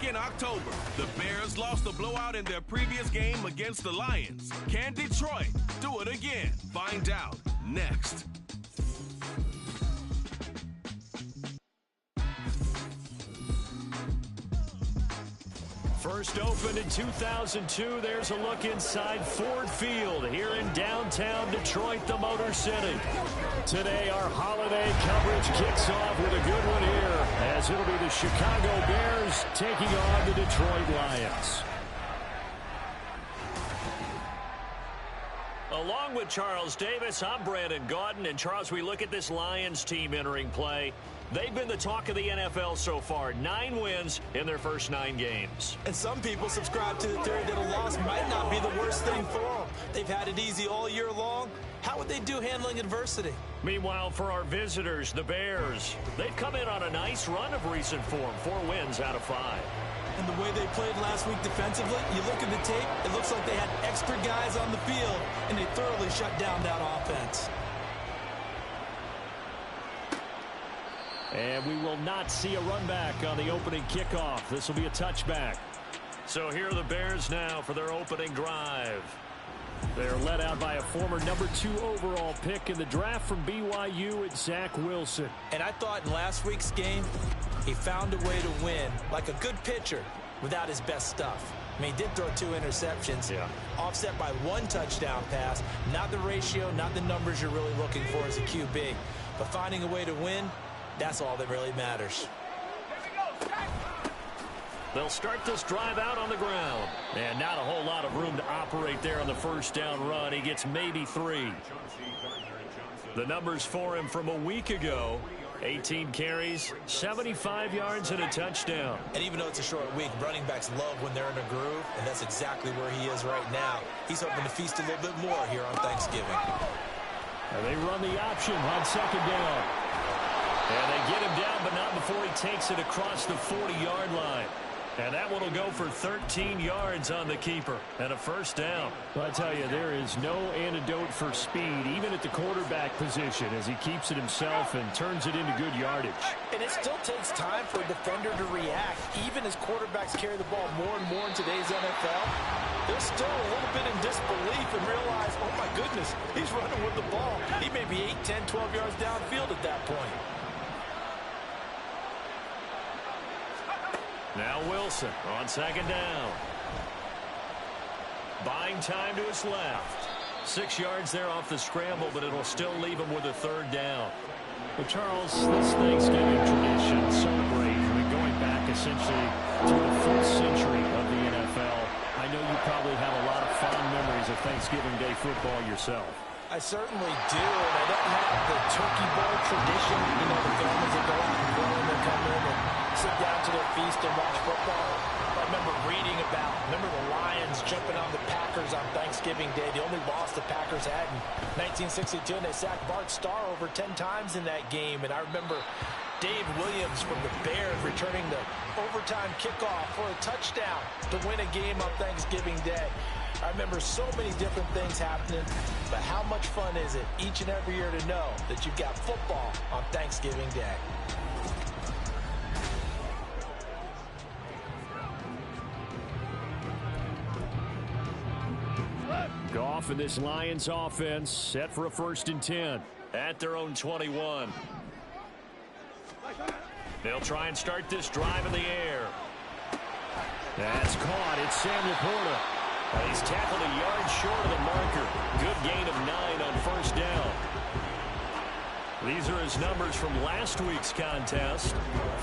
Back in October, the Bears lost a blowout in their previous game against the Lions. Can Detroit do it again? Find out next. First opened in 2002, there's a look inside Ford Field here in downtown Detroit, the Motor City. Today, our holiday coverage kicks off with a good one here, as it'll be the Chicago Bears taking on the Detroit Lions. Along with Charles Davis, I'm Brandon Gaudin. And Charles, we look at this Lions team entering play. They've been the talk of the NFL so far. 9 wins in their first 9 games. And some people subscribe to the theory that a loss might not be the worst thing for them. They've had it easy all year long. How would they do handling adversity? Meanwhile, for our visitors, the Bears, they've come in on a nice run of recent form. 4 wins out of 5. And the way they played last week defensively, you look at the tape, it looks like they had extra guys on the field, and they thoroughly shut down that offense. And we will not see a run back on the opening kickoff. This will be a touchback. So here are the Bears now for their opening drive. They're led out by a former number 2 overall pick in the draft from BYU, it's Zach Wilson. And I thought in last week's game, he found a way to win like a good pitcher without his best stuff. I mean, he did throw 2 interceptions, offset by 1 touchdown pass. Not the ratio, not the numbers you're really looking for as a QB. But finding a way to win, that's all that really matters. They'll start this drive out on the ground. And not a whole lot of room to operate there on the first down run. He gets maybe 3. The numbers for him from a week ago: 18 carries, 75 yards, and a touchdown. And even though it's a short week, running backs love when they're in a groove, and that's exactly where he is right now. He's hoping to feast a little bit more here on Thanksgiving. And they run the option on second down. And they get him down, but not before he takes it across the 40-yard line. And that one will go for 13 yards on the keeper and a first down. Well, I tell you, there is no antidote for speed, even at the quarterback position, as he keeps it himself and turns it into good yardage. And it still takes time for a defender to react, even as quarterbacks carry the ball more and more in today's NFL. They're still a little bit in disbelief and realize, oh my goodness, he's running with the ball. He may be 8, 10, 12 yards downfield at that point. Now Wilson on second down. Buying time to his left. 6 yards there off the scramble, but it'll still leave him with a third down. Well, Charles, this Thanksgiving tradition, so great. I mean, going back essentially to the 4th century of the NFL. I know you probably have a lot of fond memories of Thanksgiving Day football yourself. I certainly do, and I don't have the turkey bowl tradition. You know, the families that go out and grill and they come in and sit down to their feast and watch football. I remember reading about, the Lions jumping on the Packers on Thanksgiving Day. The only loss the Packers had in 1962, and they sacked Bart Starr over 10 times in that game. And I remember Dave Williams from the Bears returning the overtime kickoff for a touchdown to win a game on Thanksgiving Day. I remember so many different things happening, but how much fun is it each and every year to know that you've got football on Thanksgiving Day? Goff and this Lions offense set for a 1st and 10 at their own 21. They'll try and start this drive in the air. That's caught. It's Sam Laporta. He's tackled a yard short of the marker. Good gain of 9 on first down. These are his numbers from last week's contest.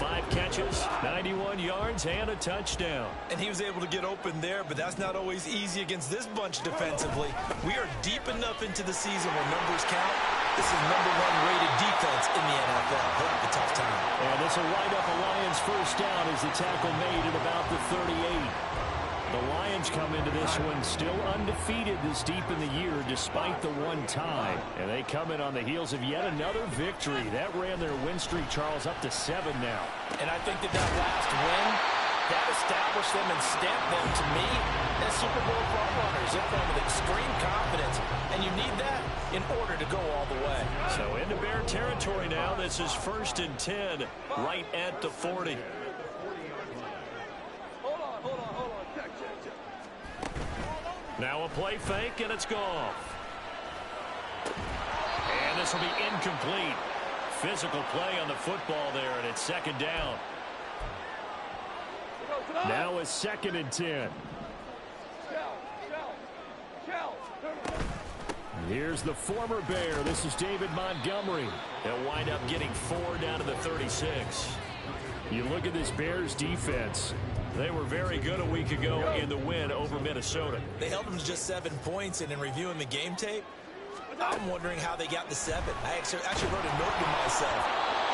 5 catches, 91 yards, and a touchdown. And he was able to get open there, but that's not always easy against this bunch defensively. We are deep enough into the season where numbers count. This is number 1 rated defense in the NFL. He'll have a tough time. And this will wind up a Lions first down as the tackle made at about the 38. The Lions come into this one still undefeated this deep in the year despite the 1 tie. And they come in on the heels of yet another victory. That ran their win streak, Charles, up to 7 now. And I think that last win, that established them and stamped them, to me, as Super Bowl frontrunners. They're playing with extreme confidence, and you need that in order to go all the way. So into Bear territory now. This is 1st and 10 right at the 40. play fake, and it's gone. And this will be incomplete. Physical play on the football there, and it's second down. Now it's 2nd and 10. Here's the former Bear. This is David Montgomery. They'll wind up getting 4 down to the 36. You look at this Bears defense. They were very good a week ago in the win over Minnesota. They held them to just 7 points, and in reviewing the game tape, I'm wondering how they got the 7. I actually wrote a note to myself.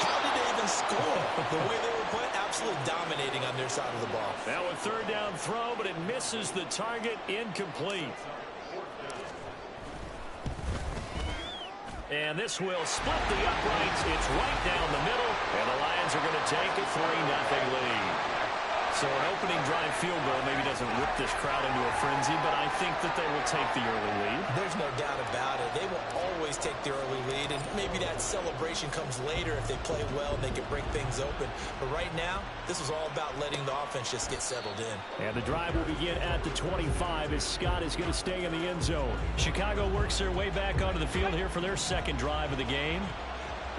How did they even score? The way they were playing, absolutely dominating on their side of the ball. Now a 3rd down throw, but it misses the target, incomplete. And this will split the uprights. It's right down the middle, and the Lions are going to take a 3-0 lead. So an opening drive field goal maybe doesn't whip this crowd into a frenzy, but I think that they will take the early lead. There's no doubt about it. They will always take the early lead, and maybe that celebration comes later if they play well and they can break things open. But right now, this is all about letting the offense just get settled in. And the drive will begin at the 25 as Scott is going to stay in the end zone. Chicago works their way back onto the field here for their 2nd drive of the game.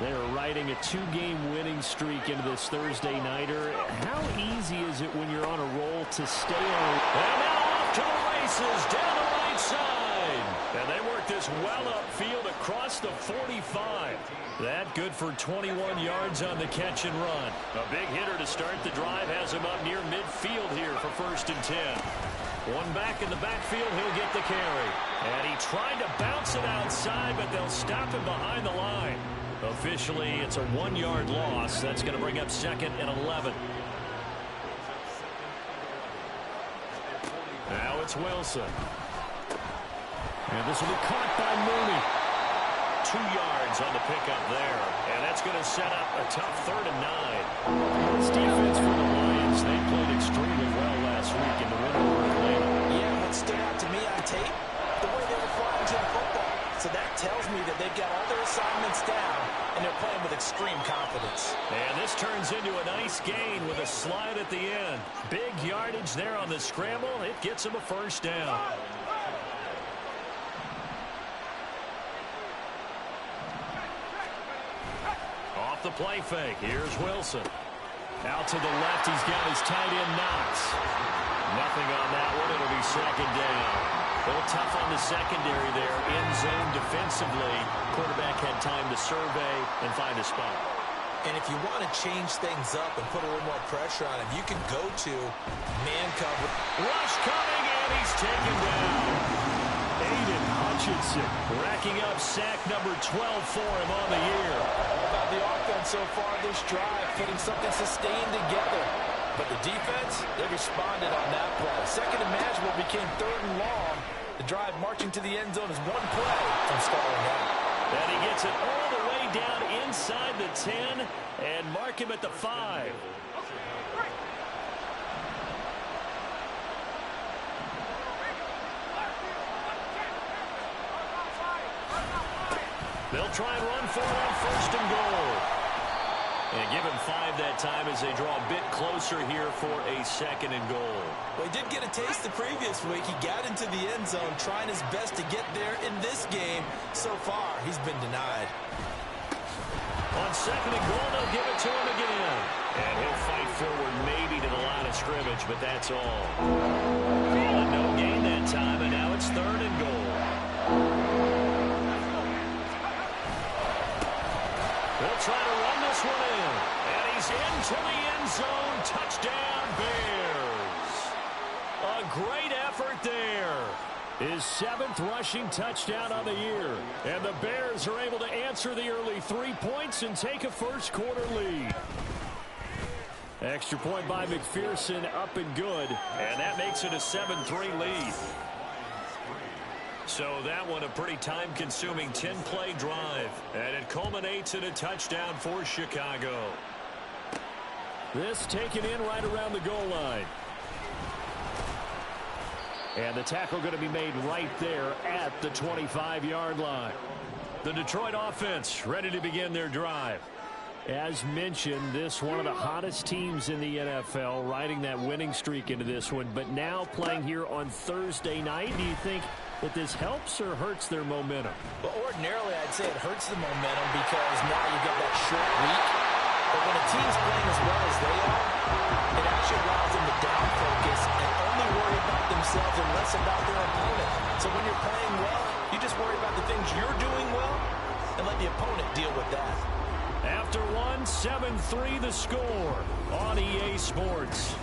They're riding a 2-game winning streak into this Thursday nighter. How easy is it when you're on a roll to stay on? And now off to the races down the right side. And they work this well upfield across the 45. That good for 21 yards on the catch and run. A big hitter to start the drive has him up near midfield here for 1st and 10. One back in the backfield, he'll get the carry. And he tried to bounce it outside, but they'll stop him behind the line. Officially, it's a 1-yard loss. That's going to bring up 2nd and 11. Now it's Wilson. And this will be caught by Mooney. 2 yards on the pickup there. And that's going to set up a tough 3rd and 9. This defense for the Lions, they played extremely well last week in the win over Atlanta. Yeah, what stood out to me on tape, the way they were flying to the football. So that tells me that they've got all their assignments down, and they're playing with extreme confidence. And this turns into a nice gain with a slide at the end. Big yardage there on the scramble. It gets them a 1st down. Off the play fake. Here's Wilson. Out to the left. He's got his tight end Knox. Nothing on that one. It'll be 2nd down. A little tough on the secondary there. In zone defensively. Quarterback had time to survey and find a spot. And if you want to change things up and put a little more pressure on him, you can go to man cover. Rush coming, and he's taken down. Aiden Hutchinson racking up sack number 12 for him on the year. All about the offense so far this drive, putting something sustained together. But the defense, they responded on that play. 2nd and manageable became 3rd and long. The drive marching to the end zone is 1 play from stalling out. And he gets it all the way down inside the 10 and mark him at the 5. They'll try and run for it on 1st and goal. And give him 5 that time as they draw a bit closer here for a 2nd and goal. Well, he did get a taste the previous week. He got into the end zone, trying his best to get there in this game. So far, he's been denied. On 2nd and goal, they'll give it to him again. And he'll fight forward maybe to the line of scrimmage, but that's all. Calling no gain that time, and now it's 3rd and goal. They'll try to run this one in. And he's into the end zone. Touchdown, Bears. A great effort there. His 7th rushing touchdown on the year. And the Bears are able to answer the early 3 points and take a 1st quarter lead. Extra point by McPherson, up and good. And that makes it a 7-3 lead. So that one a pretty time-consuming 10-play drive. And it culminates in a touchdown for Chicago. This taken in right around the goal line. And the tackle going to be made right there at the 25-yard line. The Detroit offense ready to begin their drive. As mentioned, this one of the hottest teams in the NFL, riding that winning streak into this one, but now playing here on Thursday night. Do you think But this helps or hurts their momentum? Well, ordinarily, I'd say it hurts the momentum because now you get that short week. But when a team's playing as well as they are, it actually allows them to down focus and only worry about themselves and less about their opponent. So when you're playing well, you just worry about the things you're doing well and let the opponent deal with that. After one, 7-3 the score on EA Sports.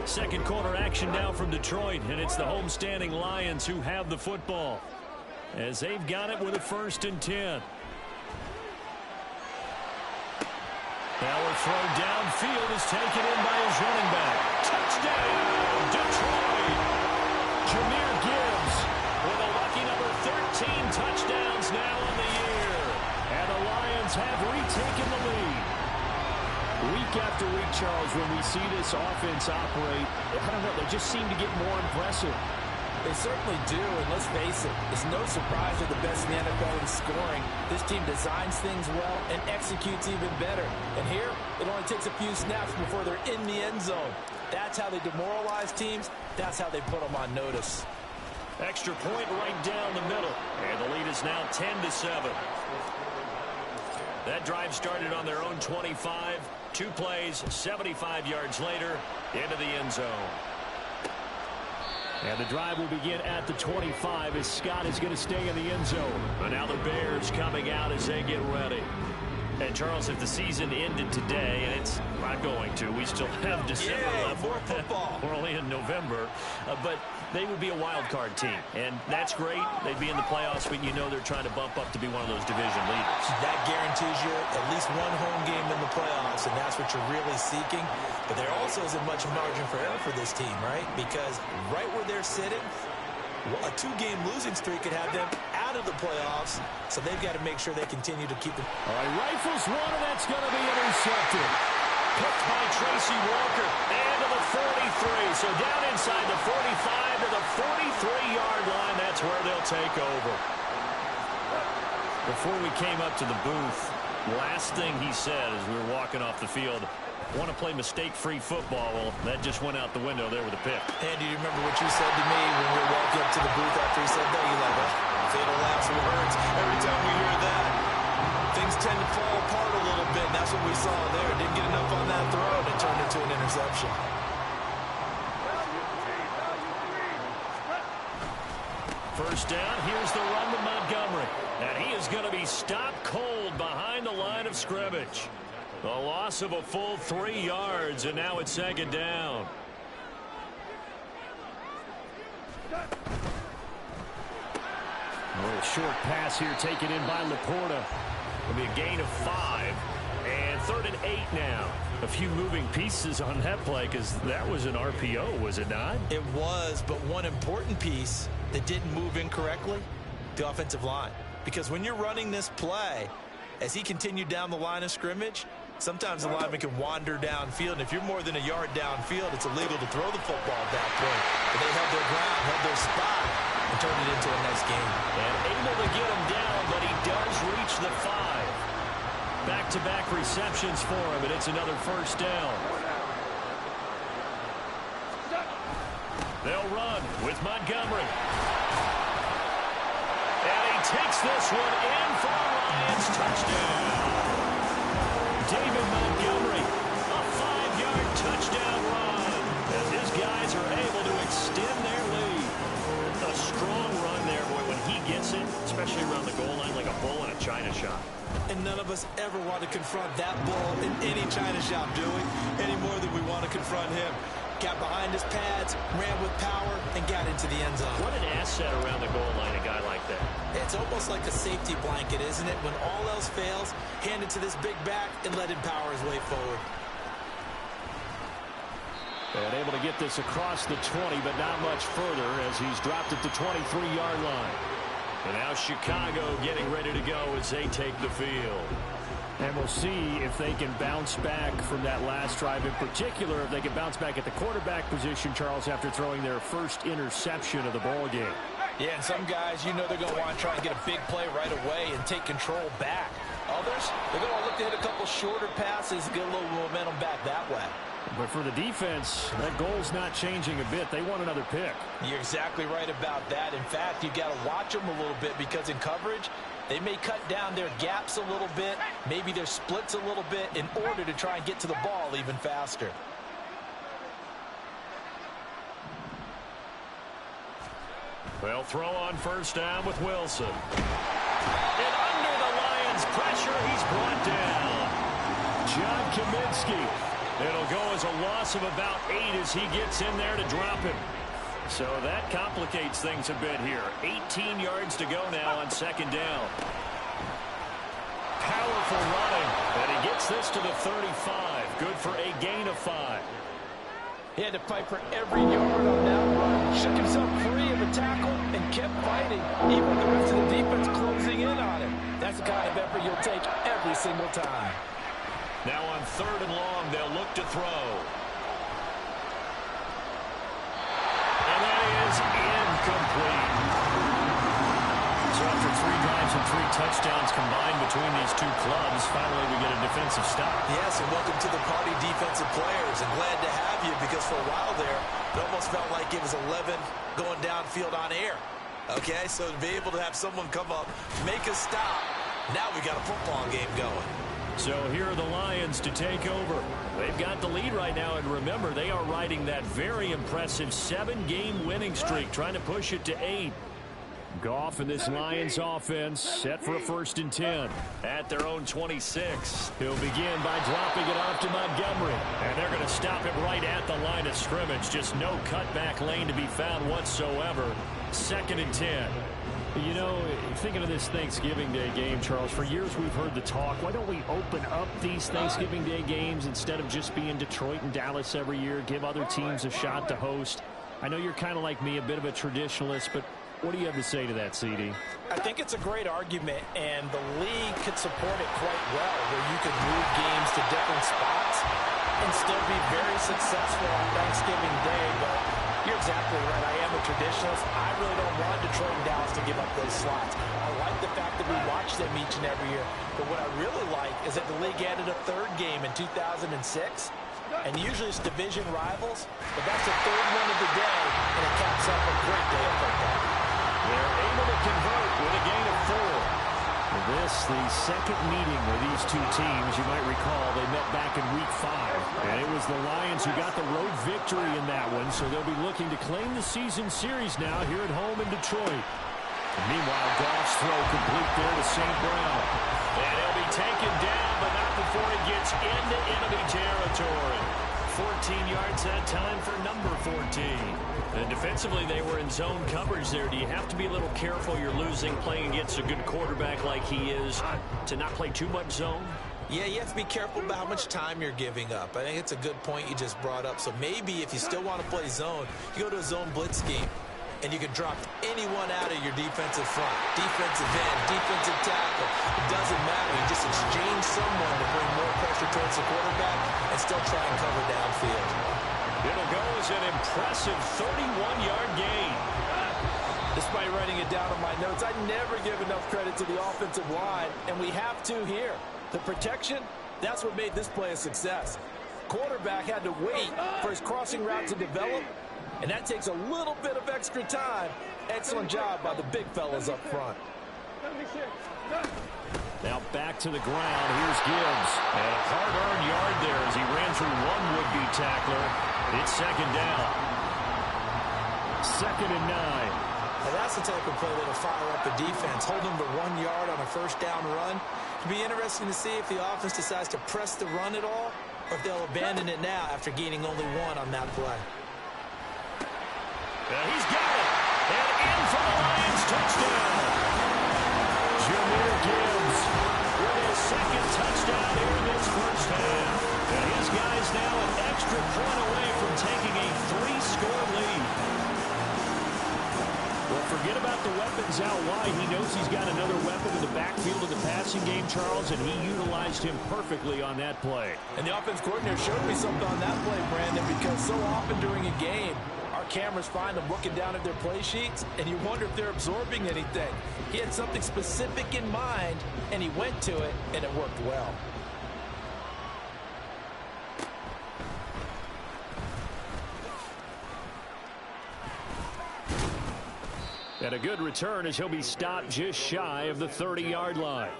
Second quarter action now from Detroit, and it's the homestanding Lions who have the football as they've got it with a 1st and 10. Our throw downfield is taken in by his running back. Touchdown, Detroit! Jahmyr Gibbs with a lucky number 13 touchdowns now on the year. And the Lions have retaken the lead. Week after week, Charles, when we see this offense operate, I don't know, they just seem to get more impressive. They certainly do, and let's face it, it's no surprise they're the best in the NFL in scoring. This team designs things well and executes even better. And here, it only takes a few snaps before they're in the end zone. That's how they demoralize teams. That's how they put them on notice. Extra point right down the middle, and the lead is now 10-7. That drive started on their own 25. 2 plays, 75 yards later, into the end zone. And the drive will begin at the 25 as Scott is going to stay in the end zone. But now the Bears coming out as they get ready. And Charles, if the season ended today, and it's not going to, we still have December left. More football. We're only in November, but they would be a wild card team, and that's great. They'd be in the playoffs, but you know they're trying to bump up to be one of those division leaders. That guarantees you at least one home game in the playoffs, and that's what you're really seeking. But there also isn't much margin for error for this team, right? Because right where they're sitting, a 2-game losing streak could have them out of the playoffs, so they've got to make sure they continue to keep it. All right, rifles one, and that's going to be intercepted. Picked by Tracy Walker, and to the 43. So down inside the 45 to the 43-yard line. That's where they'll take over. Before we came up to the booth, last thing he said as we were walking off the field, want to play mistake-free football. Well, that just went out the window there with a pick. Andy, do you remember what you said to me when we were walking up to the booth after he said that? You're like, oh, fatal lapse of words. Every time we hear that, things tend to fall apart a little bit. And that's what we saw there. Didn't get enough on that throw, and it turned into an interception. First down, here's the run to Montgomery. And he is going to be stopped cold behind the line of scrimmage. A loss of a full 3 yards, and now it's 2nd down. A short pass here taken in by Laporta. It'll be a gain of 5, and 3rd and 8 now. A few moving pieces on that play because that was an RPO, was it not? It was, but one important piece that didn't move incorrectly, the offensive line. Because when you're running this play, as he continued down the line of scrimmage, sometimes the lineman can wander downfield, and if you're more than a yard downfield, it's illegal to throw the football at that point. But they held their ground, held their spot, and turned it into a nice game. And able to get him down, but he does reach the 5. Back-to-back receptions for him, and it's another 1st down. They'll run with Montgomery. And he takes this one in for a Lions touchdown. David Montgomery, a 5-yard touchdown run as his guys are able to extend their lead. A strong run there, boy, when he gets it, especially around the goal line like a bull in a china shop. And none of us ever want to confront that bull in any china shop, do we? Any more than we want to confront him. Got behind his pads, ran with power, and got into the end zone. What an asset around the goal line, a guy like that. It's almost like a safety blanket, isn't it? When all else fails, hand it to this big back and let him power his way forward. And able to get this across the 20, but not much further as he's dropped at the 23-yard line. And now Chicago getting ready to go as they take the field. And we'll see if they can bounce back from that last drive. In particular, if they can bounce back at the quarterback position, Charles, after throwing their first interception of the ball game. Yeah, and some guys, you know they're going to want to try and get a big play right away and take control back. Others, they're going to look to hit a couple shorter passes, get a little momentum back that way. But for the defense, that goal's not changing a bit. They want another pick. You're exactly right about that. In fact, you got to watch them a little bit because in coverage, they may cut down their gaps a little bit, maybe their splits a little bit in order to try and get to the ball even faster. They'll throw on first down with Wilson. And under the Lions' pressure, he's brought down. John Kaminsky. It'll go as a loss of about 8 as he gets in there to drop him. So that complicates things a bit here. 18 yards to go now on second down. Powerful running. And he gets this to the 35. Good for a gain of 5. He had to fight for every yard on that run. Shook himself free of a tackle and kept fighting, even with the rest of the defense closing in on him. That's the kind of effort you'll take every single time. Now on third and long, they'll look to throw. And that is incomplete. So after 3 drives and 3 touchdowns combined between these two clubs, finally we get a defensive stop. Yes, and welcome to the party, defensive players. And glad to have you because for a while there, it almost felt like it was 11 going downfield on air. Okay, so to be able to have someone come up, make a stop, now we got a football game going. So here are the Lions to take over. They've got the lead right now, and remember, they are riding that very impressive 7-game winning streak, trying to push it to 8. Goff and this Lions offense set for a 1st and 10 at their own 26. He'll begin by dropping it off to Montgomery, and they're going to stop him right at the line of scrimmage. Just no cutback lane to be found whatsoever. 2nd and 10. You know, thinking of this Thanksgiving Day game, Charles, for years we've heard the talk, why don't we open up these Thanksgiving Day games instead of just being Detroit and Dallas every year, give other teams a shot to host? I know you're kind of like me, a bit of a traditionalist, but what do you have to say to that, CD? I think it's a great argument, and the league could support it quite well, where you could move games to different spots and still be very successful on Thanksgiving Day, but you're exactly right. I am a traditionalist. I really don't want Detroit and Dallas to give up those slots. I like the fact that we watch them each and every year. But what I really like is that the league added a 3rd game in 2006. And usually it's division rivals. But that's the 3rd one of the day. And it caps up a great day of football. They're able to convert with a gain of 4. This, the 2nd meeting with these two teams. You might recall they met back in Week 5. And it was the Lions who got the road victory in that one, so they'll be looking to claim the season series now here at home in Detroit. And meanwhile, Goff's throw complete there to St. Brown. And he'll be taken down, but not before he gets into enemy territory. 14 yards that time for number 14. And defensively, they were in zone coverage there. Do you have to be a little careful? You're losing, playing against a good quarterback like he is, to not play too much zone? Yeah, you have to be careful about how much time you're giving up. I think it's a good point you just brought up. So maybe if you still want to play zone, you go to a zone blitz scheme, and you can drop anyone out of your defensive front, defensive end, defensive tackle. It doesn't matter. You just exchange someone to bring more pressure towards the quarterback and still try and cover downfield. It'll go as an impressive 31-yard gain. Despite writing it down on my notes, I never give enough credit to the offensive line, and we have to here. The protection, that's what made this play a success. Quarterback had to wait for his crossing route to develop, and that takes a little bit of extra time. Excellent job by the big fellas up front. Now back to the ground. Here's Gibbs. And a hard-earned yard there as he ran through one would-be tackler. It's 2nd down. 2nd and 9. Now that's the type of play that'll fire up the defense. Hold them to 1 yard on a first down run. It'll be interesting to see if the offense decides to press the run at all, or if they'll abandon it now after gaining only 1 on that play. He's got it. And in for the Lions touchdown. Jahmyr Gibbs with his 2nd touchdown here in this first half. And his guys now an extra point away from taking a 3-score lead. Well, forget about the weapons out wide. He knows he's got another weapon in the backfield of the passing game, Charles, and he utilized him perfectly on that play. And the offense coordinator showed me something on that play, Brandon, because so often during a game, our cameras find them looking down at their play sheets, and you wonder if they're absorbing anything. He had something specific in mind, and he went to it, and it worked well. And a good return as he'll be stopped just shy of the 30-yard line.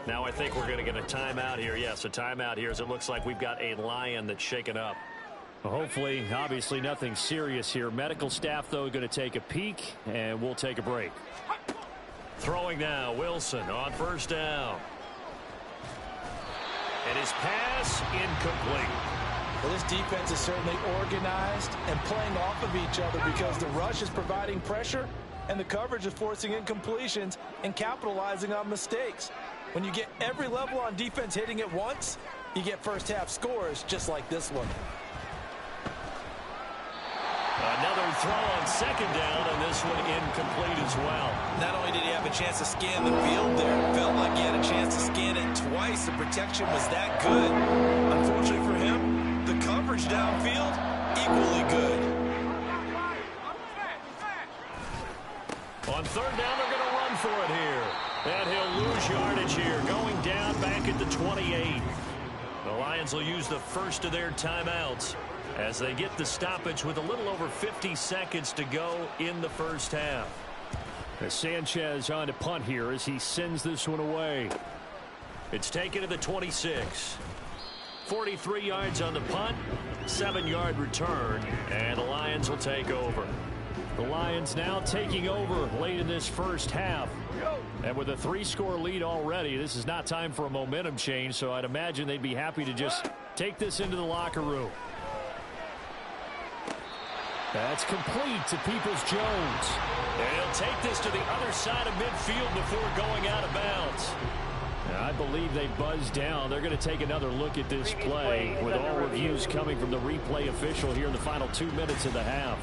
Now I think we're going to get a timeout here. Yes, a timeout here as it looks like we've got a Lion that's shaken up. Hopefully, obviously nothing serious here. Medical staff, though, going to take a peek, and we'll take a break. Throwing now, Wilson on first down. And his pass incomplete. Well, this defense is certainly organized and playing off of each other because the rush is providing pressure and the coverage is forcing incompletions and capitalizing on mistakes. When you get every level on defense hitting at once, you get first half scores just like this one. Another throw on second down, and this one incomplete as well. Not only did he have a chance to scan the field there, it felt like he had a chance to scan it twice. The protection was that good. Unfortunately for him, the coverage downfield, equally good. On third down, they're going to run for it here. And he'll lose yardage here, going down back at the 28. The Lions will use the first of their timeouts as they get the stoppage with a little over 50 seconds to go in the first half. As Sanchez on to punt here as he sends this one away. It's taken to the 26. 43 yards on the punt, 7-yard return, and the Lions will take over. The Lions now taking over late in this first half. And with a 3-score lead already, this is not time for a momentum change, so I'd imagine they'd be happy to just take this into the locker room. That's complete to Peoples-Jones. And he'll take this to the other side of midfield before going out of bounds. I believe they buzzed down. They're going to take another look at this play with all reviews coming from the replay official here in the final 2 minutes of the half.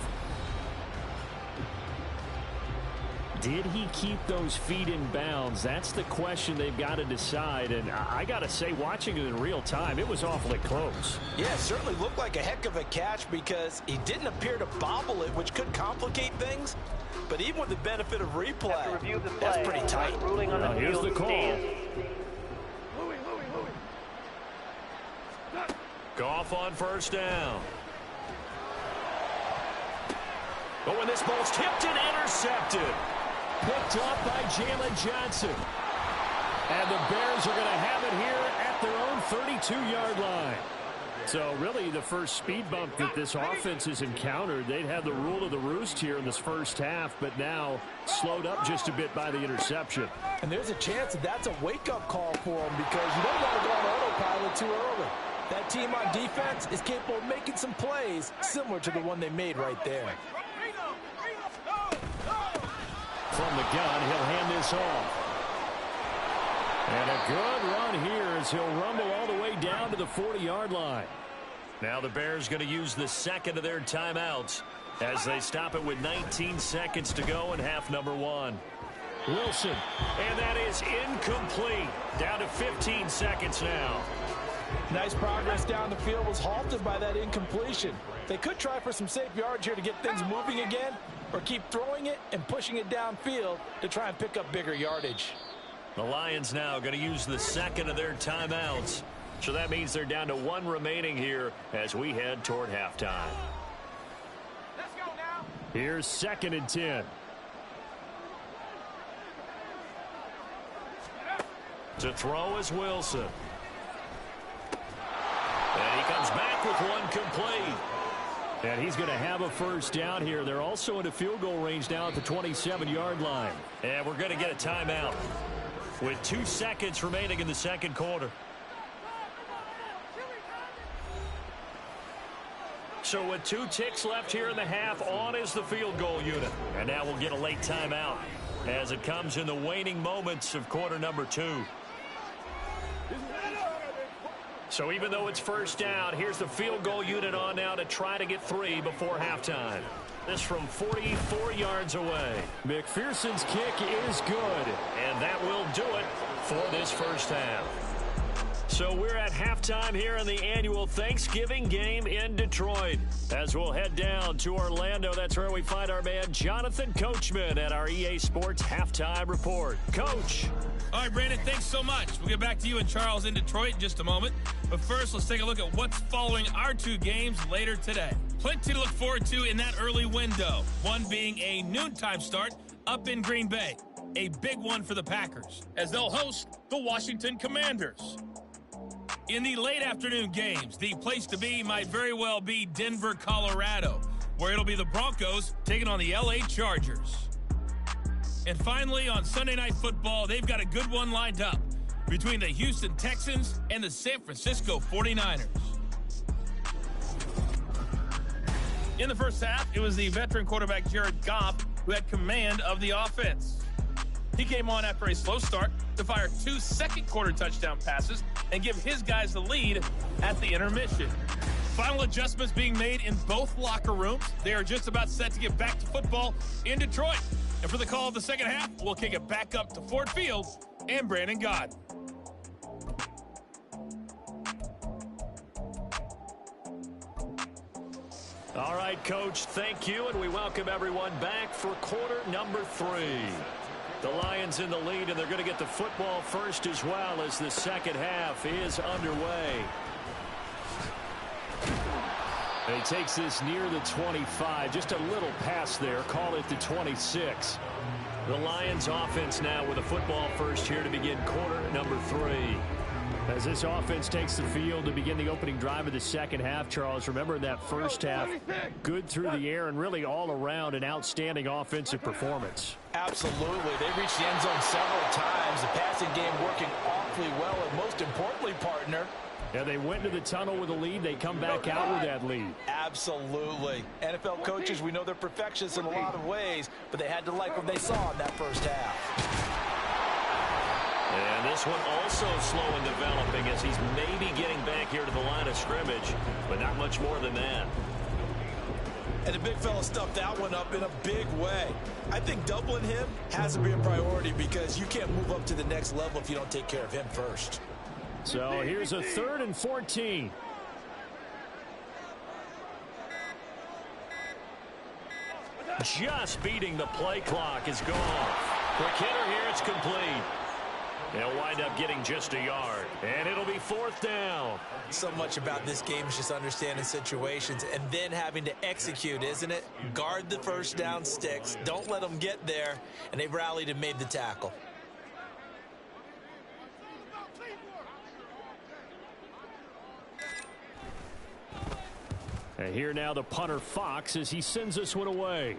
Did he keep those feet in bounds? That's the question they've got to decide. And I got to say, watching it in real time, it was awfully close. Yeah, it certainly looked like a heck of a catch because he didn't appear to bobble it, which could complicate things. But even with the benefit of replay, that's pretty tight. Now here's the call. Goff on first down. But when this ball's tipped and intercepted. Picked up by Jalen Johnson. And the Bears are going to have it here at their own 32-yard line. So really the first speed bump that this offense has encountered, they'd have the rule of the roost here in this first half, but now slowed up just a bit by the interception. And there's a chance that that's a wake-up call for them because you don't want to go on autopilot too early. That team on defense is capable of making some plays similar to the one they made right there. From the gun, he'll hand this off. And a good run here as he'll rumble all the way down to the 40-yard line. Now the Bears going to use the second of their timeouts as they stop it with 19 seconds to go in half number 1. Wilson, and that is incomplete. Down to 15 seconds now. Nice progress down the field was halted by that incompletion. They could try for some safe yards here to get things moving again, or keep throwing it and pushing it downfield to try and pick up bigger yardage. The Lions now going to use the second of their timeouts. So that means they're down to 1 remaining here as we head toward halftime. Let's go now. Here's 2nd and 10. To throw is Wilson. And he comes back with one complete. And he's going to have a first down here. They're also into field goal range now at the 27-yard line. And we're going to get a timeout with 2 seconds remaining in the second quarter. So with 2 ticks left here in the half, on is the field goal unit. And now we'll get a late timeout as it comes in the waning moments of quarter number 2. So even though it's first down, here's the field goal unit on now to try to get 3 before halftime. This from 44 yards away. McPherson's kick is good. And that will do it for this first half. So we're at halftime here in the annual Thanksgiving game in Detroit. As we'll head down to Orlando, that's where we find our man Jonathan Coachman at our EA Sports Halftime Report. Coach. All right, Brandon, thanks so much. We'll get back to you and Charles in Detroit in just a moment. But first, let's take a look at what's following our two games later today. Plenty to look forward to in that early window, one being a noontime start up in Green Bay. A big one for the Packers, as they'll host the Washington Commanders. In the late afternoon games, the place to be might very well be Denver, Colorado, where it'll be the Broncos taking on the LA Chargers. And finally, on Sunday Night Football, they've got a good one lined up between the Houston Texans and the San Francisco 49ers. In the first half, it was the veteran quarterback Jared Goff who had command of the offense. He came on after a slow start to fire 2 second-quarter touchdown passes and give his guys the lead at the intermission. Final adjustments being made in both locker rooms. They are just about set to get back to football in Detroit. And for the call of the second half, we'll kick it back up to Ford Field and Brandon Gaudin. All right, Coach, thank you, and we welcome everyone back for quarter number 3. The Lions in the lead, and they're going to get the football first as well as the second half is underway. And he takes this near the 25, just a little pass there, call it the 26. The Lions offense now with a football first here to begin quarter number 3. As this offense takes the field to begin the opening drive of the second half, Charles, remember in that first half, good through the air and really all around an outstanding offensive performance. Absolutely. They reached the end zone several times. The passing game working awfully well, and most importantly, partner, yeah, they went to the tunnel with a lead. They come back out with that lead. Absolutely. NFL coaches, we know they're perfectionists in a lot of ways, but they had to like what they saw in that first half. And this one also slow in developing as he's maybe getting back here to the line of scrimmage, but not much more than that. And the big fella stuffed that one up in a big way. I think doubling him has to be a priority because you can't move up to the next level if you don't take care of him first. So here's a 3rd and 14. Just beating the play clock is gone. Quick hitter here, it's complete. They'll wind up getting just a yard, and it'll be 4th down. So much about this game is just understanding situations and then having to execute, isn't it? Guard the first down sticks. Don't let them get there, and they've rallied and made the tackle. And here now the punter Fox as he sends this one away.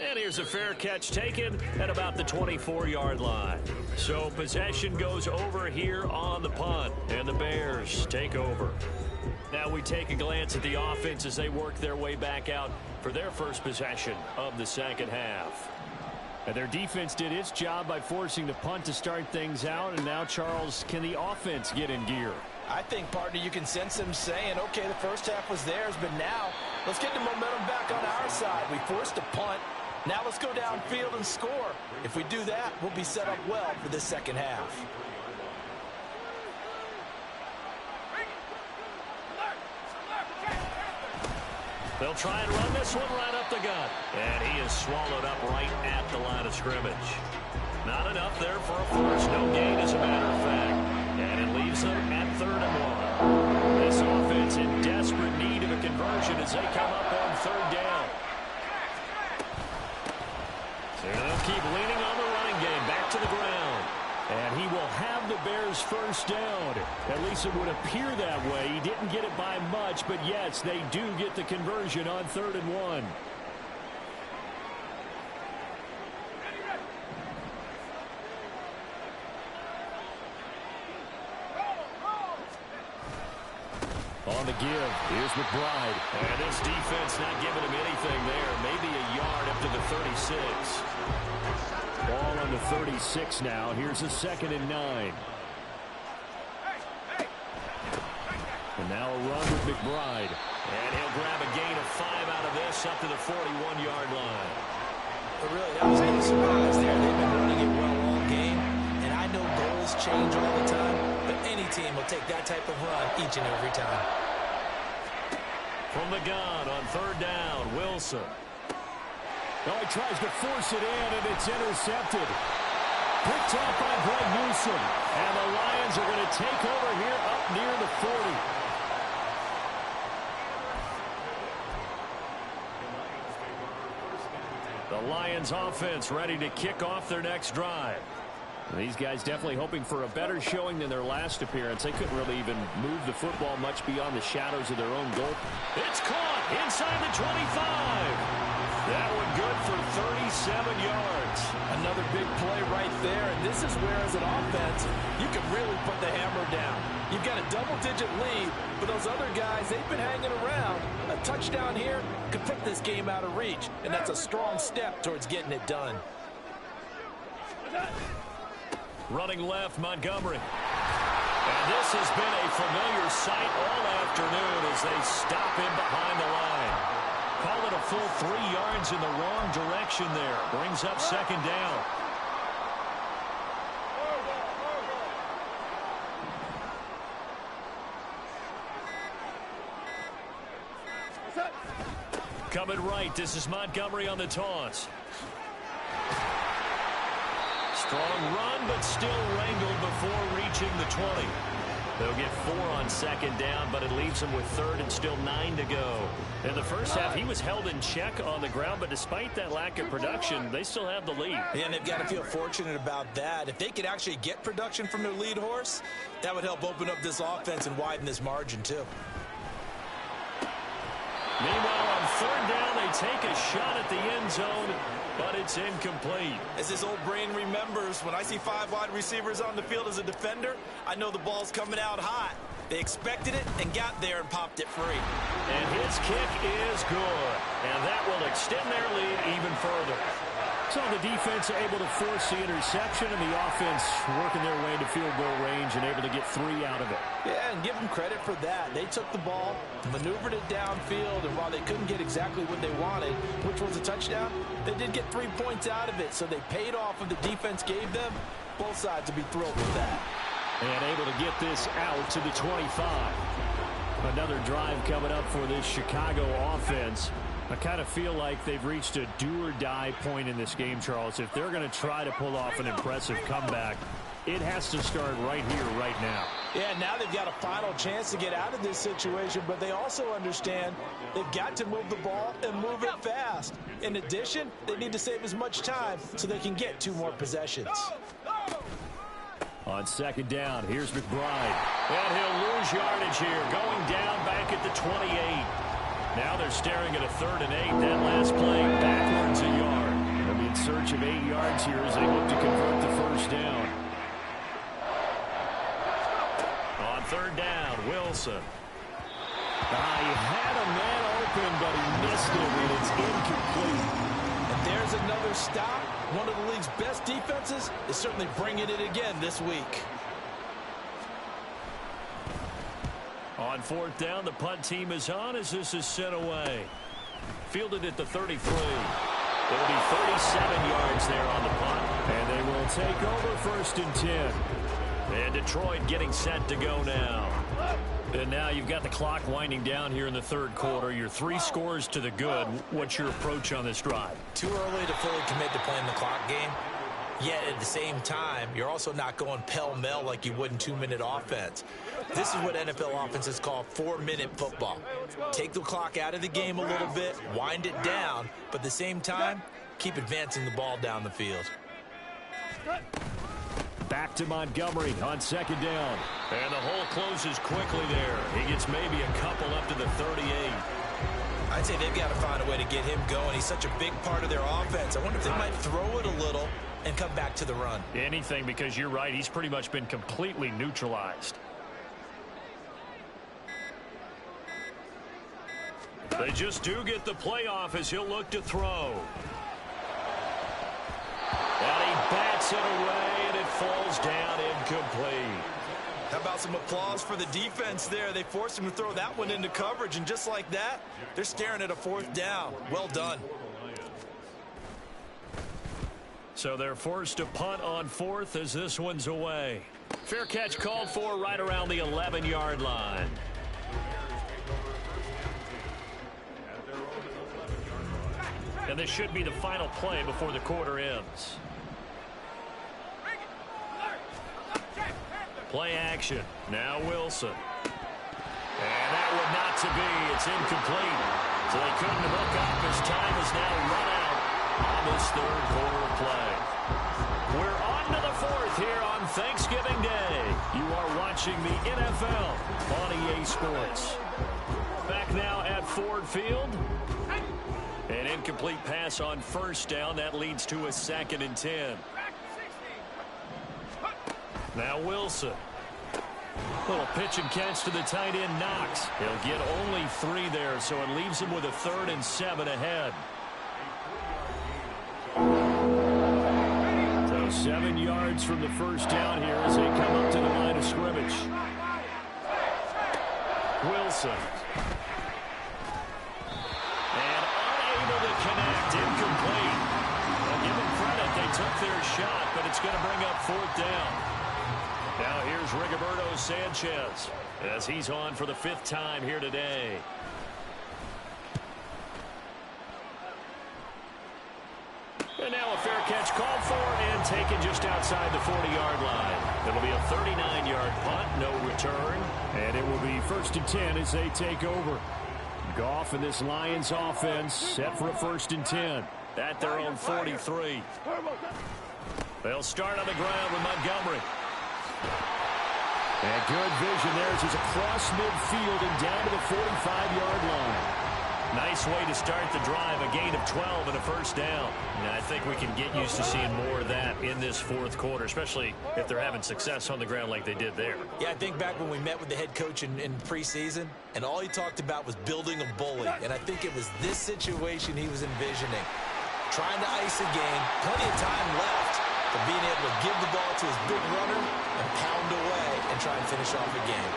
And here's a fair catch taken at about the 24-yard line. So possession goes over here on the punt, and the Bears take over. Now we take a glance at the offense as they work their way back out for their first possession of the second half. And their defense did its job by forcing the punt to start things out, and now, Charles, can the offense get in gear? I think, partner, you can sense them saying, okay, the first half was theirs, but now let's get the momentum back on our side. We forced a punt. Now let's go downfield and score. If we do that, we'll be set up well for this second half. They'll try and run this one right up the gut. And he is swallowed up right at the line of scrimmage. Not enough there for a first. No gain, as a matter of fact. And it leaves them at 3rd and 1. This offense in desperate need of a conversion as they come up on 3rd down. And they'll keep leaning on the running game. Back to the ground. And he will have the Bears first down. At least it would appear that way. He didn't get it by much, but yes, they do get the conversion on 3rd and 1. On the give, here's McBride. And this defense not giving him anything there. Maybe a yard up to the 36. Ball on the 36 now. Here's a 2nd and 9. And now a run with McBride. And he'll grab a gain of 5 out of this up to the 41-yard line. But really, that was no surprise there. They've been running it well all game. And I know goals change all the time, but any Any team will take that type of run each and every time. From the gun on third down, Wilson. Oh, he tries to force it in, and it's intercepted. Picked off by Greg Newsome. And the Lions are going to take over here up near the 40. The Lions offense ready to kick off their next drive. These guys definitely hoping for a better showing than their last appearance. They couldn't really even move the football much beyond the shadows of their own goal. It's caught inside the 25. That one good for 37 yards. Another big play right there, and this is where, as an offense, you can really put the hammer down. You've got a double-digit lead, but those other guys, they've been hanging around. A touchdown here could put this game out of reach, and that's a strong step towards getting it done. Running left, Montgomery. And this has been a familiar sight all afternoon as they stop him behind the line. Call it a full 3 yards in the wrong direction there. Brings up second down. Coming right, this is Montgomery on the toss. Strong run, but still wrangled before reaching the 20. They'll get 4 on second down, but it leaves them with third and still 9 to go. In the first half, he was held in check on the ground, but despite that lack of production, they still have the lead. Yeah, and they've got to feel fortunate about that. If they could actually get production from their lead horse, that would help open up this offense and widen this margin, too. Meanwhile, on third down, they take a shot at the end zone, but it's incomplete. As his old brain remembers, when I see 5 wide receivers on the field as a defender, I know the ball's coming out hot. They expected it and got there and popped it free. And his kick is good, and that will extend their lead even further. So the defense able to force the interception, and the offense working their way to field goal range and able to get 3 out of it. Yeah, and give them credit for that. They took the ball, maneuvered it downfield, and while they couldn't get exactly what they wanted, which was a touchdown, they did get 3 points out of it, so they paid off what the defense gave them. Both sides will be thrilled with that. And able to get this out to the 25. Another drive coming up for this Chicago offense. I kind of feel like they've reached a do-or-die point in this game, Charles. If they're going to try to pull off an impressive comeback, it has to start right here, right now. Yeah, now they've got a final chance to get out of this situation, but they also understand they've got to move the ball and move it fast. In addition, they need to save as much time so they can get 2 more possessions. On second down, here's McBride. And he'll lose yardage here, going down back at the 28. Now they're staring at a 3rd and 8. That last play backwards a yard. They'll be in search of 8 yards here as they look to convert the first down. On third down, Wilson. He had a man open, but he missed it, and it's incomplete. And there's another stop. One of the league's best defenses is certainly bringing it again this week. On fourth down, the punt team is on as this is sent away. Fielded at the 33. It'll be 37 yards there on the punt. And they will take over 1st and 10. And Detroit getting set to go now. And now you've got the clock winding down here in the 3rd quarter. Your 3 scores to the good. What's your approach on this drive? Too early to fully commit to playing the clock game. Yet at the same time, you're also not going pell-mell like you would in 2-minute offense. This is what NFL offenses call 4-minute football. Take the clock out of the game a little bit, wind it down, but at the same time, keep advancing the ball down the field. Back to Montgomery on second down. And the hole closes quickly there. He gets maybe a couple up to the 38. I'd say they've got to find a way to get him going. He's such a big part of their offense. I wonder if they might throw it a little and come back to the run. Anything, because you're right. He's pretty much been completely neutralized. They just do get the playoff as he'll look to throw. And he bats it away, and it falls down incomplete. How about some applause for the defense there? They forced him to throw that one into coverage, and just like that, they're staring at a 4th down. Well done. So they're forced to punt on fourth as this one's away. Fair catch called for right around the 11-yard line. And this should be the final play before the quarter ends. Play action. Now Wilson. And that one not to be. It's incomplete. So they couldn't hook up as time is now run out on this third quarter play. We're on to the fourth here on Thanksgiving Day. You are watching the NFL on EA Sports. Back now at Ford Field. An incomplete pass on first down. That leads to a 2nd and 10. Now Wilson. Little pitch and catch to the tight end, Knox. He'll get only 3 there, so it leaves him with a 3rd and 7 ahead. So 7 yards from the first down here as they come up to the line of scrimmage. Wilson. And unable to connect, incomplete. Well, give them credit, they took their shot, but it's going to bring up 4th down. Now here's Rigoberto Sanchez as he's on for the 5th time here today. And now a fair catch called for and taken just outside the 40-yard line. It'll be a 39-yard punt, no return. And it will be 1st and 10 as they take over. Goff and this Lions offense set for a 1st and 10. At their own 43. They'll start on the ground with Montgomery. And good vision there as he's across midfield and down to the 45-yard line. Nice way to start the drive, a gain of 12 and a 1st down. And I think we can get used to seeing more of that in this 4th quarter, especially if they're having success on the ground like they did there. Yeah, I think back when we met with the head coach in preseason, and all he talked about was building a bully. And I think it was this situation he was envisioning. Trying to ice a game, plenty of time left, but being able to give the ball to his big runner and pound away and try and finish off a game.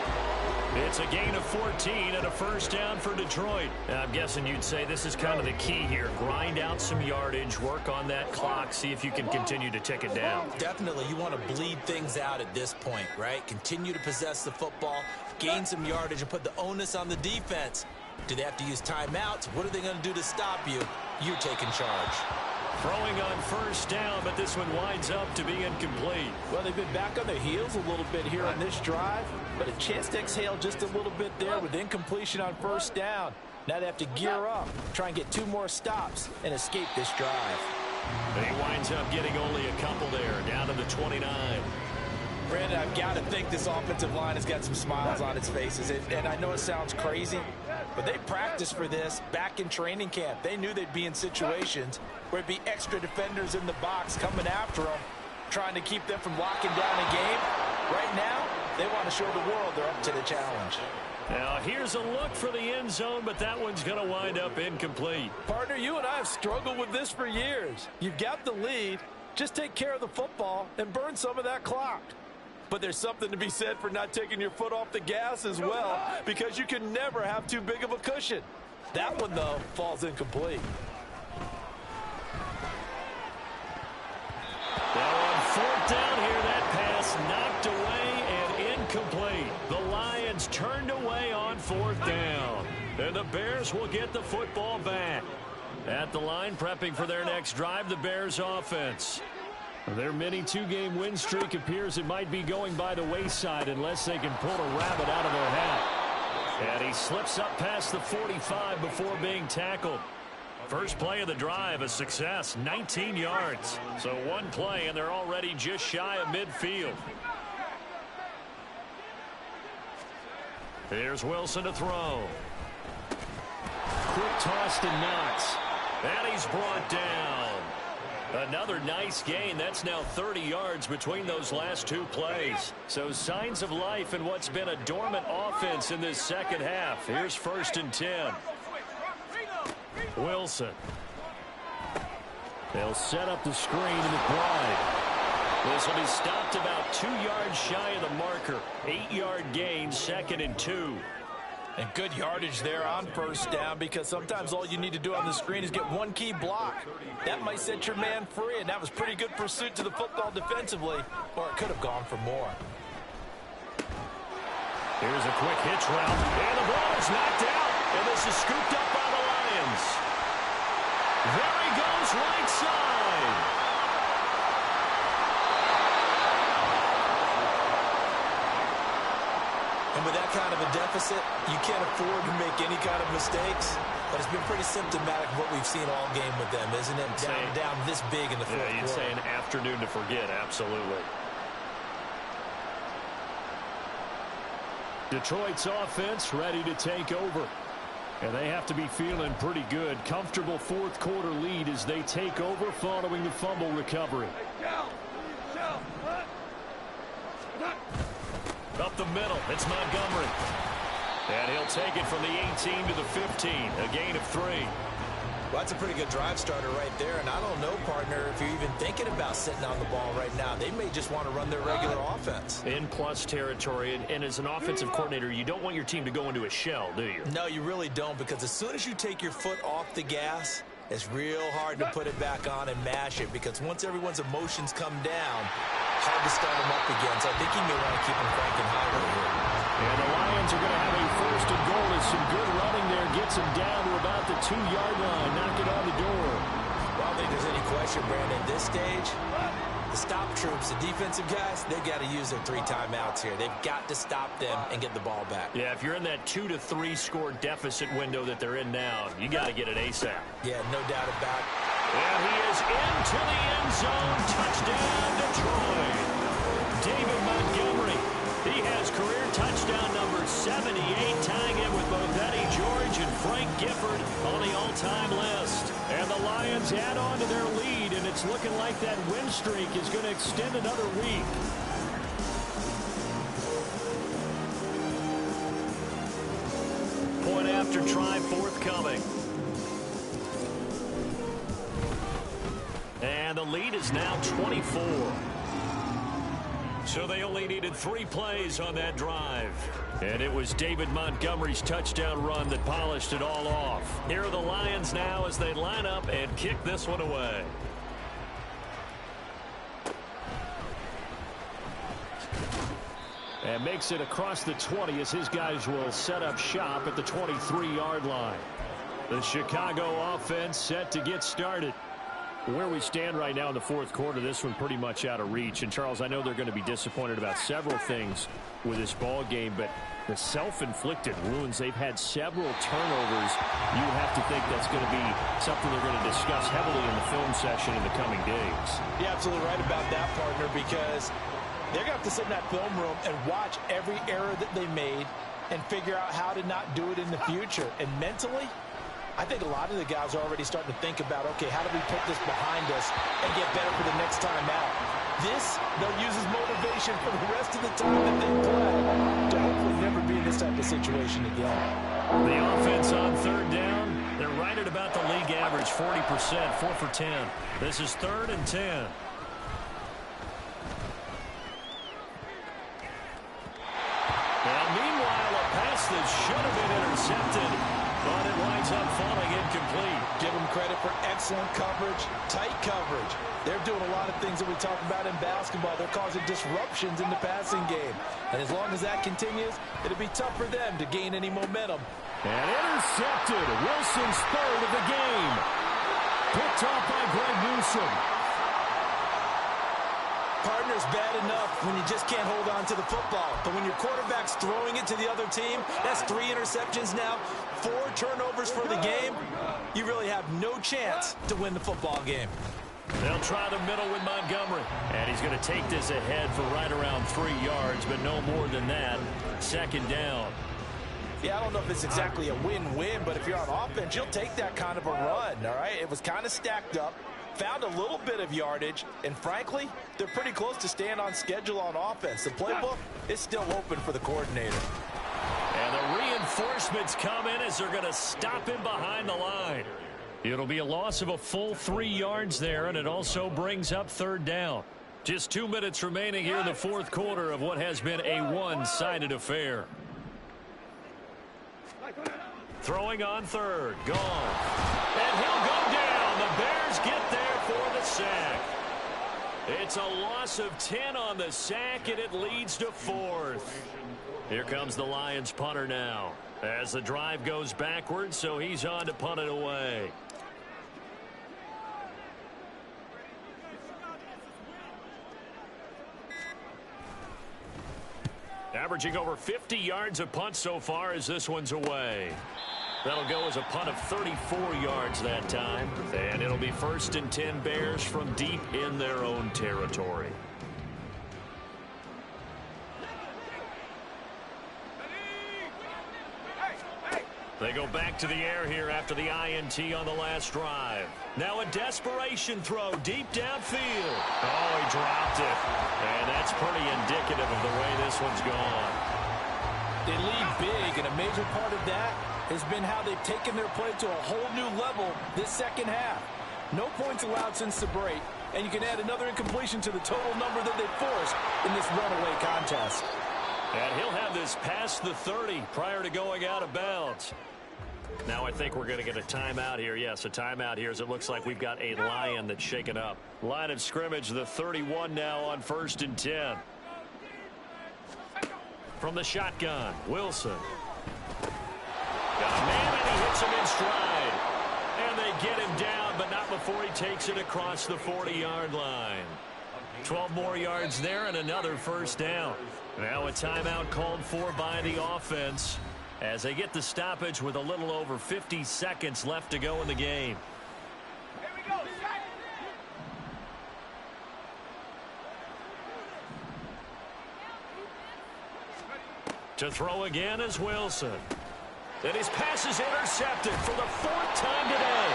It's a gain of 14 and a 1st down for Detroit. Now, I'm guessing you'd say this is kind of the key here. Grind out some yardage, work on that clock, see if you can continue to tick it down. Definitely, you want to bleed things out at this point, right? Continue to possess the football, gain some yardage, and put the onus on the defense. Do they have to use timeouts? What are they going to do to stop you? You're taking charge. Throwing on 1st down, but this one winds up to be incomplete. Well, they've been back on their heels a little bit here on this drive, but a chance to exhale just a little bit there with incompletion on 1st down. Now they have to gear up, try and get 2 more stops, and escape this drive. He winds up getting only a couple there, down to the 29. Brandon, I've got to think this offensive line has got some smiles on its faces. And I know it sounds crazy, but they practiced for this back in training camp. They knew they'd be in situations where it'd be extra defenders in the box coming after them, trying to keep them from locking down a game. Right now, they want to show the world they're up to the challenge. Now, here's a look for the end zone, but that one's going to wind up incomplete. Partner, you and I have struggled with this for years. You've got the lead. Just take care of the football and burn some of that clock. But there's something to be said for not taking your foot off the gas as well, because you can never have too big of a cushion. That one, though, falls incomplete. Now on 4th down here, that pass knocked away and incomplete. The Lions turned away on 4th down. And the Bears will get the football back. At the line, prepping for their next drive, the Bears offense. Their mini 2-game win streak appears it might be going by the wayside unless they can pull a rabbit out of their hat. And he slips up past the 45 before being tackled. First play of the drive, a success, 19 yards. So one play, and they're already just shy of midfield. Here's Wilson to throw. Quick toss to Knox. And he's brought down. Another nice gain. That's now 30 yards between those last 2 plays. So signs of life in what's been a dormant offense in this second half. Here's 1st and 10. Wilson. They'll set up the screen and the play. This will be stopped about 2 yards shy of the marker. 8-yard gain, 2nd and 2. And good yardage there on first down, because sometimes all you need to do on the screen is get one key block. That might set your man free, and that was pretty good pursuit to the football defensively, or it could have gone for more. Here's a quick hitch route, and the ball is knocked out, and this is scooped up by the Lions. There he goes, right side. And with that kind of a deficit, you can't afford to make any kind of mistakes. But it's been pretty symptomatic of what we've seen all game with them, isn't it? Down this big in the fourth quarter. You'd say an afternoon to forget, absolutely. Detroit's offense ready to take over. And they have to be feeling pretty good. Comfortable fourth quarter lead as they take over following the fumble recovery. Up the middle, it's Montgomery. And he'll take it from the 18 to the 15, a gain of 3. Well, that's a pretty good drive starter right there. And I don't know, partner, if you're even thinking about sitting on the ball right now. They may just want to run their regular offense. In plus territory, and as an offensive coordinator, you don't want your team to go into a shell, do you? No, you really don't, because as soon as you take your foot off the gas, it's real hard to put it back on and mash it, because once everyone's emotions come down, hard to start them up again. So I think you may want to keep them cranking high right here. And the Lions are going to have a first and goal as some good running there gets them down to about the 2-yard line. Knock it on the door. Well, I don't think there's any question, Brandon, at this stage, the stop troops, the defensive guys, they've got to use their 3 timeouts here. They've got to stop them and get the ball back. Yeah, if you're in that 2 to 3 score deficit window that they're in now, you got to get it ASAP. Yeah, no doubt about it. And he is into the end zone. Touchdown, Detroit. David Montgomery. He has career touchdown number 78, tying it with both Eddie George and Frank Gifford on the all-time list. And the Lions add on to their lead, and it's looking like that win streak is going to extend another week. Point after try forthcoming. And the lead is now 24. So they only needed 3 plays on that drive. And it was David Montgomery's touchdown run that polished it all off. Here are the Lions now as they line up and kick this one away. And makes it across the 20 as his guys will set up shop at the 23-yard line. The Chicago offense set to get started. Where we stand right now in the fourth quarter, this one pretty much out of reach. And, Charles, I know they're going to be disappointed about several things with this ball game, but the self-inflicted wounds, they've had several turnovers. You have to think that's going to be something they're going to discuss heavily in the film session in the coming days. You're absolutely right about that, partner, because they're going to have to sit in that film room and watch every error that they made and figure out how to not do it in the future. And mentally, I think a lot of the guys are already starting to think about, okay, how do we put this behind us and get better for the next time out? This, they'll use as motivation for the rest of the time that they play to hopefully never be in this type of situation again. The offense on third down, they're right at about the league average, 40%, 4 for 10. This is 3rd and 10. Now, meanwhile, a pass that should have been intercepted, but it winds up falling incomplete. Give them credit for excellent coverage, tight coverage. They're doing a lot of things that we talk about in basketball. They're causing disruptions in the passing game. And as long as that continues, it'll be tough for them to gain any momentum. And intercepted. Wilson's 3rd of the game. Picked off by Greg Newsome. Partner's bad enough when you just can't hold on to the football. But when your quarterback's throwing it to the other team, that's 3 interceptions now, 4 turnovers for the game. You really have no chance to win the football game. They'll try the middle with Montgomery. And he's going to take this ahead for right around 3 yards, but no more than that. 2nd down. Yeah, I don't know if it's exactly a win-win, but if you're on offense, you'll take that kind of a run, all right? It was kind of stacked up. Found a little bit of yardage, and frankly, they're pretty close to staying on schedule on offense. The playbook is still open for the coordinator. And the reinforcements come in as they're going to stop him behind the line. It'll be a loss of a full 3 yards there, and it also brings up 3rd down. Just 2 minutes remaining here in the fourth quarter of what has been a one-sided affair. Throwing on third. Gone. And he'll go down. The Bears get there for the sack. It's a loss of 10 on the sack, and it leads to fourth. Here comes the Lions punter now as the drive goes backwards, so he's on to punt it away. Averaging over 50 yards a punt so far as this one's away. That'll go as a punt of 34 yards that time. And it'll be 1st and 10 Bears from deep in their own territory. They go back to the air here after the INT on the last drive. Now a desperation throw deep downfield. Oh, he dropped it. And that's pretty indicative of the way this one's gone. They lead big, and a major part of that has been how they've taken their play to a whole new level this second half. No points allowed since the break, and you can add another incompletion to the total number that they forced in this runaway contest. And he'll have this past the 30 prior to going out of bounds. Now I think we're going to get a timeout here. Yes, a timeout here as it looks like we've got a Lion that's shaken up. Line of scrimmage, the 31 now on 1st and 10. From the shotgun, Wilson. Got a man, and he hits him in stride. And they get him down, but not before he takes it across the 40-yard line. 12 more yards there and another first down. Now a timeout called for by the offense as they get the stoppage with a little over 50 seconds left to go in the game. Here we go, set. To throw again is Wilson. And his pass is intercepted for the 4th time today.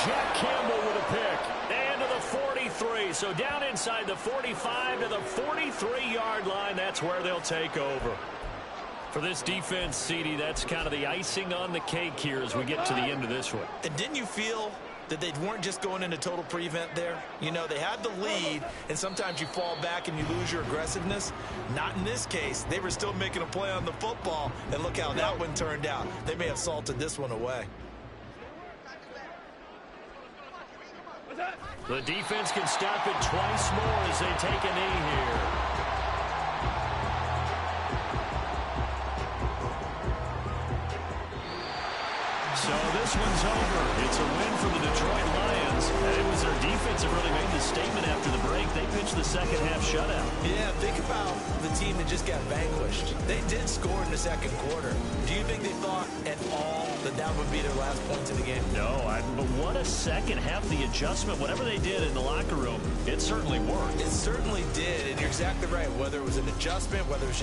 Jack Campbell with a pick. And to the 43. So down inside the 45 to the 43-yard line. That's where they'll take over. For this defense, CD, that's kind of the icing on the cake here as we get to the end of this one. And didn't you feel that they weren't just going into total prevent there? You know, they had the lead, and sometimes you fall back and you lose your aggressiveness. Not in this case. They were still making a play on the football, and look how that one turned out. They may have salted this one away. The defense can stop it twice more as they take a knee here. So this one's over. It's a win for the Detroit Lions. And it was their defense that really made the statement after the break. They pitched the second half shutout. Yeah, think about the team that just got vanquished. They did score in the second quarter. Do you think they thought at all that that would be their last points in the game? No, but what a second half. The adjustment, whatever they did in the locker room, it certainly worked. It certainly did, and you're exactly right. Whether it was an adjustment, whether it was